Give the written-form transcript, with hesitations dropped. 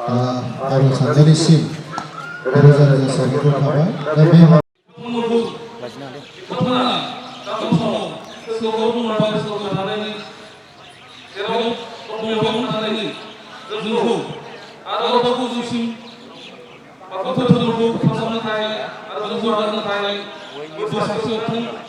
भारत सानजानिसिम रोजा रोजा साबायखर थाबाय दा बे जोंखौ आरोबाव गोजौसिम बाथौ धोरोमखौ फोसावनो थाखाय आरो जौगाहोनो थाखाय बोर सारस्रिथों